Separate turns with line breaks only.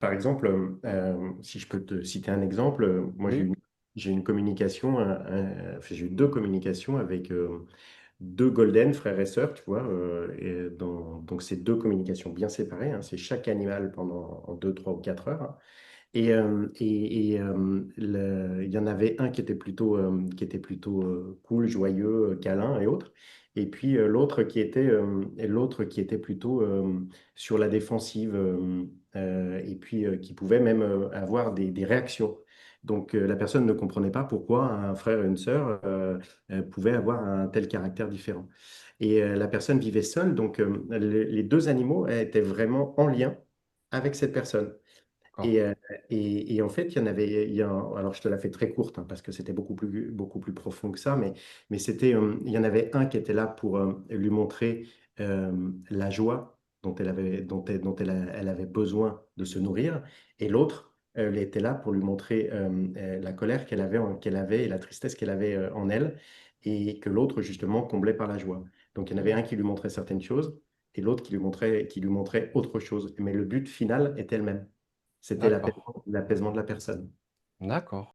Par exemple, si je peux te citer un exemple, moi
Oui.
j'ai une communication, enfin, j'ai eu deux communications avec deux golden frères et sœurs, tu vois, donc c'est deux communications bien séparées, hein, c'est chaque animal pendant en 2, 3 ou 4 heures, hein. Il y en avait un qui était plutôt cool, joyeux, câlin et autres. Et puis l'autre qui était plutôt sur la défensive et puis qui pouvait même avoir des réactions. Donc la personne ne comprenait pas pourquoi un frère et une sœur pouvaient avoir un tel caractère différent. Et la personne vivait seule, donc les deux animaux étaient vraiment en lien avec cette personne.
D'accord.
Et, euh, et en fait, il y en avait, alors je te la fais très courte hein, parce que c'était beaucoup plus profond que ça, mais il y en avait un qui était là pour lui montrer la joie elle avait besoin de se nourrir, et l'autre, elle était là pour lui montrer la colère qu'elle avait et la tristesse qu'elle avait en elle, et que l'autre, justement, comblait par la joie. Donc il y en avait un qui lui montrait certaines choses, et l'autre qui lui montrait autre chose. Mais le but final était le même. C'était
D'accord.
l'apaisement de la personne.
D'accord.